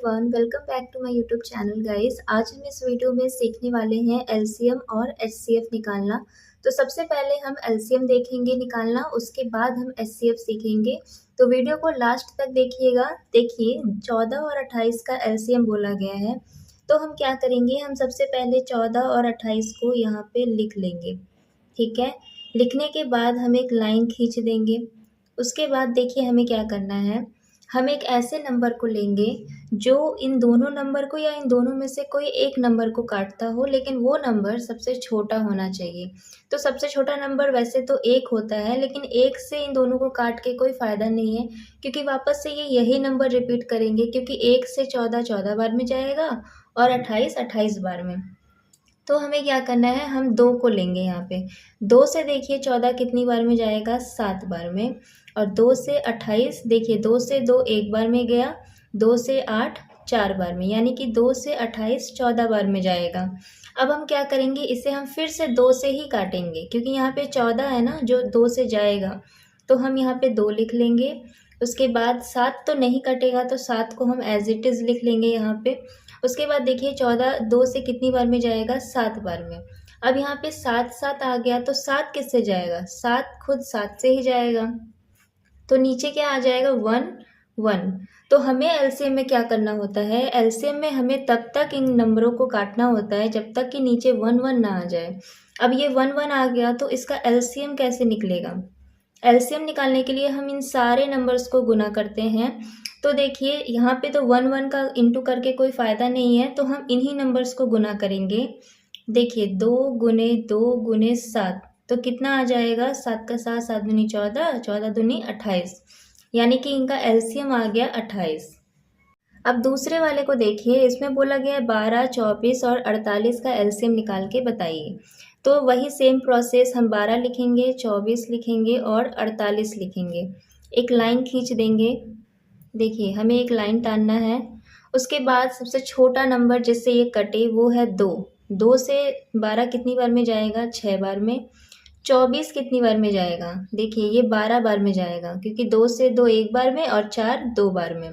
Everyone, welcome back to my YouTube channel guys. आज हम इस वीडियो में सीखने वाले हैं एलसीएम और एचसीएफ निकालना। तो सबसे पहले हम एलसीएम देखेंगे निकालना, उसके बाद हम एचसीएफ सीखेंगे। तो वीडियो को लास्ट तक देखिएगा। देखिए 14 और 28 का एलसीएम बोला गया है। तो हम क्या करेंगे, हम सबसे पहले 14 और 28 को यहाँ पे लिख लेंगे। ठीक है, लिखने के बाद हम एक लाइन खींच देंगे। उसके बाद देखिए हमें क्या करना है, हम एक ऐसे नंबर को लेंगे जो इन दोनों नंबर को या इन दोनों में से कोई एक नंबर को काटता हो, लेकिन वो नंबर सबसे छोटा होना चाहिए। तो सबसे छोटा नंबर वैसे तो एक होता है, लेकिन एक से इन दोनों को काट के कोई फ़ायदा नहीं है, क्योंकि वापस से ये यही नंबर रिपीट करेंगे, क्योंकि 1 से 14 14 बार में जाएगा और 28 28 बार में। तो हमें क्या करना है, हम 2 को लेंगे यहाँ पे। 2 से देखिए 14 कितनी बार में जाएगा, 7 बार में। और 2 से 28 देखिए, 2 से 2 एक बार में गया, 2 से 8 4 बार में, यानी कि 2 से 28 14 बार में जाएगा। अब हम क्या करेंगे, इसे हम फिर से 2 से ही काटेंगे, क्योंकि यहाँ पे 14 है ना जो 2 से जाएगा। तो हम यहाँ पे 2 लिख लेंगे। उसके बाद 7 तो नहीं कटेगा, तो 7 को हम एज इट इज़ लिख लेंगे यहाँ पे। उसके बाद देखिए 14 2 से कितनी बार में जाएगा, 7 बार में। अब यहाँ पे 7 7 आ गया, तो 7 किससे जाएगा, 7 खुद 7 से ही जाएगा। तो नीचे क्या आ जाएगा, 1 1। तो हमें एलसीएम में क्या करना होता है, एलसीएम में हमें तब तक इन नंबरों को काटना होता है जब तक कि नीचे 1 1 ना आ जाए। अब ये 1 1 आ गया, तो इसका एलसीएम कैसे निकलेगा। एलसीएम निकालने के लिए हम इन सारे नंबर्स को गुना करते हैं। तो देखिए यहाँ पे तो 1 1 का इंटू करके कोई फ़ायदा नहीं है, तो हम इन्हीं नंबर्स को गुना करेंगे। देखिए 2 गुने 2 गुने 7, तो कितना आ जाएगा, 7 का 7 7 दूनी 14 14 दूनी 28, यानी कि इनका एलसीएम आ गया 28। अब दूसरे वाले को देखिए, इसमें बोला गया है 12 24 और 48 का एलसीएम निकाल के बताइए। तो वही सेम प्रोसेस, हम 12 लिखेंगे, 24 लिखेंगे और 48 लिखेंगे। एक लाइन खींच देंगे। देखिए हमें एक लाइन टानना है। उसके बाद सबसे छोटा नंबर जिससे ये कटे वो है 2। 2 से 12 कितनी बार में जाएगा, 6 बार में। 24 कितनी बार में जाएगा, देखिए ये 12 बार में जाएगा, क्योंकि 2 से 2 एक बार में और 4 2 बार में।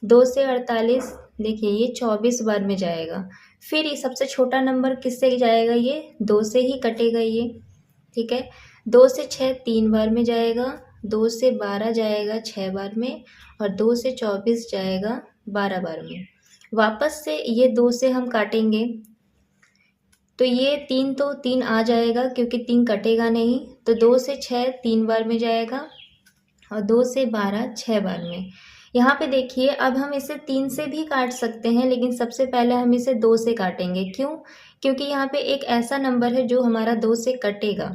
2 से 48 देखिए ये 24 बार में जाएगा। फिर ये सबसे छोटा नंबर किससे जाएगा, ये 2 से ही कटेगा ये। ठीक है, 2 से 6 3 बार में जाएगा, 2 से 12 जाएगा 6 बार में, और 2 से 24 जाएगा 12 बार में। वापस से ये 2 से हम काटेंगे, तो ये 3 तो 3 आ जाएगा, क्योंकि 3 कटेगा नहीं। तो 2 से 6 3 बार में जाएगा, और 2 से 12 6 बार में। यहाँ पे देखिए अब हम इसे 3 से भी काट सकते हैं, लेकिन सबसे पहले हम इसे 2 से काटेंगे। क्यों, क्योंकि यहाँ पे एक ऐसा नंबर है जो हमारा 2 से कटेगा।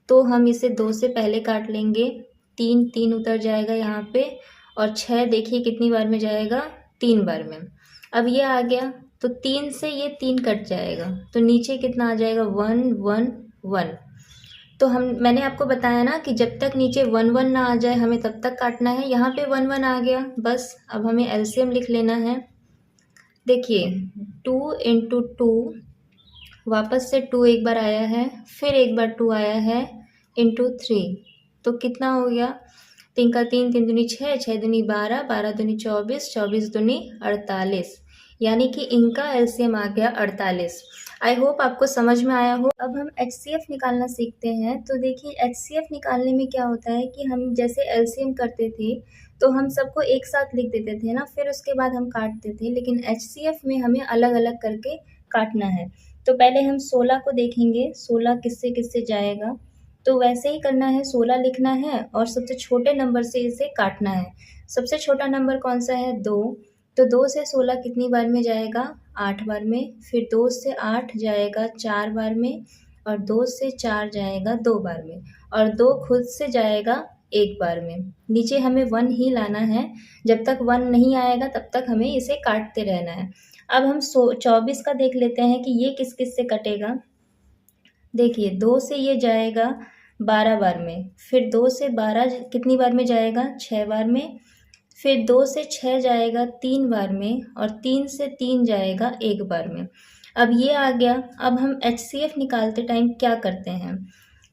तो हम इसे 2 से पहले काट लेंगे। 3 3 उतर जाएगा यहाँ पे, और 6 देखिए कितनी बार में जाएगा, 3 बार में। अब ये आ गया, तो 3 से ये 3 कट जाएगा, तो नीचे कितना आ जाएगा, 1 1 1। तो मैंने आपको बताया ना कि जब तक नीचे 1 1 ना आ जाए हमें तब तक काटना है। यहाँ पे 1 1 आ गया, बस अब हमें एलसीएम लिख लेना है। देखिए 2 इंटू 2, वापस से 2 एक बार आया है, फिर एक बार 2 आया है, इंटू 3, तो कितना हो गया, 3 का 3 3 दूनी 6 6 दूनी 12 12 दूनी 24 24 दूनी 48, यानी कि इनका एलसीएम आ गया 48। आई होप आपको समझ में आया हो। अब हम एचसीएफ निकालना सीखते हैं। तो देखिए एचसीएफ निकालने में क्या होता है कि हम जैसे एलसीएम करते थे तो हम सबको एक साथ लिख देते थे ना, फिर उसके बाद हम काटते थे, लेकिन एचसीएफ में हमें अलग अलग करके काटना है। तो पहले हम 16 को देखेंगे, 16 किससे किससे जाएगा। तो वैसे ही करना है, 16 लिखना है और सबसे छोटे नंबर से इसे काटना है। सबसे छोटा नंबर कौन सा है, 2। तो 2 से 16 कितनी बार में जाएगा, 8 बार में। फिर 2 से 8 जाएगा 4 बार में, और 2 से 4 जाएगा 2 बार में, और 2 खुद से जाएगा 1 बार में। नीचे हमें 1 ही लाना है, जब तक 1 नहीं आएगा तब तक हमें इसे काटते रहना है। अब हम 24 का देख लेते हैं कि ये किस किस से कटेगा। देखिए 2 से ये जाएगा 12 बार में, फिर 2 से 12 कितनी बार में जाएगा, 6 बार में। फिर 2 से 6 जाएगा 3 बार में, और 3 से 3 जाएगा 1 बार में। अब ये आ गया। अब हम एचसीएफ निकालते टाइम क्या करते हैं,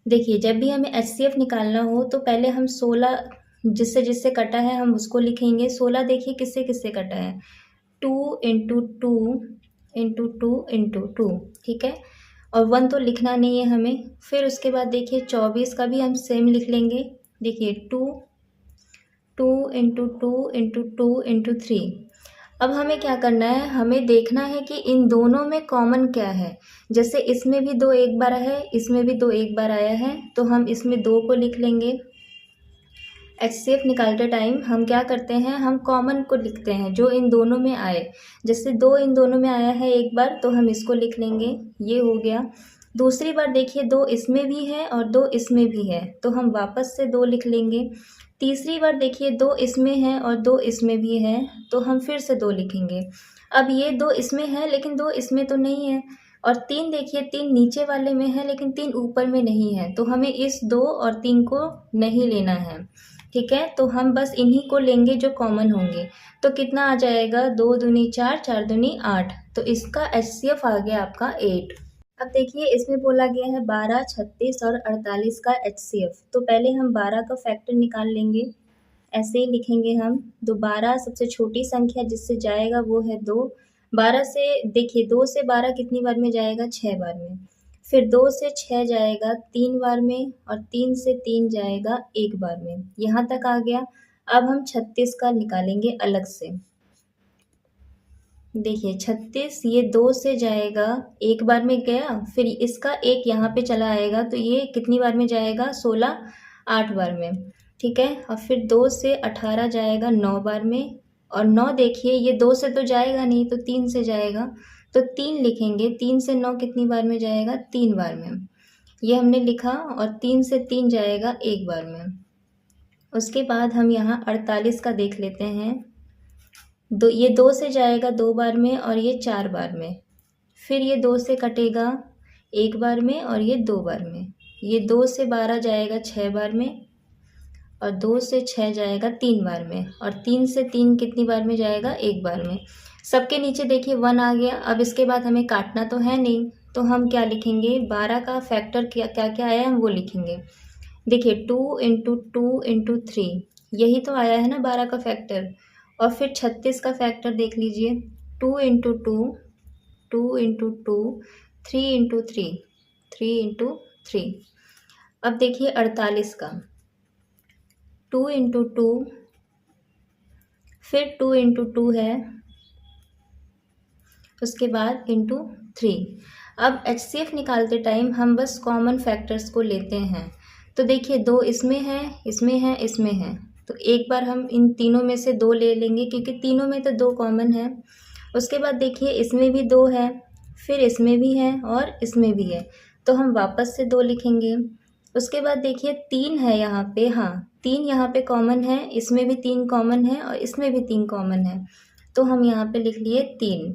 देखिए जब भी हमें एचसीएफ निकालना हो तो पहले हम 16 जिससे जिससे कटा है हम उसको लिखेंगे। 16 देखिए किससे किससे कटा है, 2 into two into two into two, ठीक है। और 1 तो लिखना नहीं है हमें। फिर उसके बाद देखिए 24 का भी हम सेम लिख लेंगे। देखिए 2 into two into two into three. अब हमें क्या करना है, हमें देखना है कि इन दोनों में कॉमन क्या है। जैसे इसमें भी 2 एक बार है, इसमें भी 2 एक बार आया है, तो हम इसमें 2 को लिख लेंगे। HCF निकालते टाइम हम क्या करते हैं, हम कॉमन को लिखते हैं जो इन दोनों में आए। जैसे 2 इन दोनों में आया है एक बार, तो हम इसको लिख लेंगे, ये हो गया। दूसरी बार देखिए 2 इसमें भी है और 2 इसमें भी है, तो हम वापस से 2 लिख लेंगे। तीसरी बार देखिए 2 इसमें है और 2 इसमें भी है, तो हम फिर से 2 लिखेंगे। अब ये 2 इसमें है लेकिन 2 इसमें तो नहीं है। और 3 देखिए 3 नीचे वाले में है लेकिन 3 ऊपर में नहीं है, तो हमें इस 2 और 3 को नहीं लेना है, ठीक है। तो हम बस इन्हीं को लेंगे जो कॉमन होंगे। तो कितना आ जाएगा, 2 दूनी 4, 4 दूनी 8, तो इसका HCF आ गया आपका 8। अब देखिए इसमें बोला गया है 12, 36 और 48 का HCF। तो पहले हम 12 का फैक्टर निकाल लेंगे। ऐसे ही लिखेंगे हम। तो 12 सबसे छोटी संख्या जिससे जाएगा वो है 2। 12 से देखिए 2 से 12 कितनी बार में जाएगा, 6 बार में। फिर 2 से 6 जाएगा 3 बार में, और 3 से 3 जाएगा 1 बार में। यहाँ तक आ गया। अब हम 36 का निकालेंगे अलग से। देखिए 36 ये 2 से जाएगा 1 बार में गया, फिर इसका 1 यहाँ पे चला आएगा, तो ये कितनी बार में जाएगा, 16, 8 बार में, ठीक है। और फिर 2 से 18 जाएगा 9 बार में, और 9 देखिए ये 2 से तो जाएगा नहीं, तो 3 से जाएगा, तो 3 लिखेंगे। 3 से 9 कितनी बार में जाएगा, 3 बार में, ये हमने लिखा। और 3 से 3 जाएगा 1 बार में। उसके बाद हम यहाँ 48 का देख लेते हैं। ये 2 से जाएगा 2 बार में और ये 4 बार में। फिर ये 2 से कटेगा 1 बार में और ये 2 बार में। ये 2 से 12 जाएगा 6 बार में, और 2 से 6 जाएगा 3 बार में, और 3 से 3 कितनी बार में जाएगा, 1 बार में। सबके नीचे देखिए 1 आ गया। अब इसके बाद हमें काटना तो है नहीं, तो हम क्या लिखेंगे, 12 का फैक्टर क्या क्या क्या आया हम वो लिखेंगे। देखिए 2 इंटू टू इंटू थ्री, यही तो आया है ना 12 का फैक्टर। और फिर 36 का फैक्टर देख लीजिए, 2 into two, 2 into two, 3 into three, 3 into three. अब देखिए 48 का, 2 इंटू टू, फिर 2 इंटू टू है, उसके बाद इंटू 3। अब HCF निकालते टाइम हम बस कॉमन फैक्टर्स को लेते हैं। तो देखिए 2 इसमें है, इसमें है, इसमें है, तो एक बार हम इन तीनों में से 2 ले लेंगे, क्योंकि तीनों में तो 2 कॉमन है। उसके बाद देखिए इसमें भी 2 है, फिर इसमें भी है और इसमें भी है, तो हम वापस से 2 लिखेंगे। उसके बाद देखिए 3 है यहाँ पे, हाँ 3 यहाँ पे कॉमन है, इसमें भी 3 कॉमन है और इसमें भी 3 कॉमन है, तो हम यहाँ पे लिख लिए 3।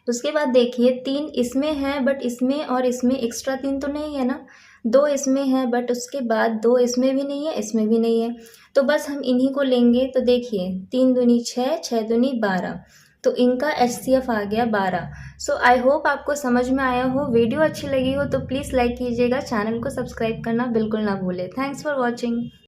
उसके बाद देखिए 3 इसमें है, बट इसमें और इसमें एक्स्ट्रा 3 तो नहीं है ना। 2 इसमें है, बट उसके बाद 2 इसमें भी नहीं है, इसमें भी नहीं है, तो बस हम इन्हीं को लेंगे। तो देखिए 3 दूनी 6, 6 दूनी 12, तो इनका HCF आ गया 12। सो आई होप आपको समझ में आया हो। वीडियो अच्छी लगी हो तो प्लीज़ लाइक कीजिएगा, चैनल को सब्सक्राइब करना बिल्कुल ना भूलें। Thanks for watching.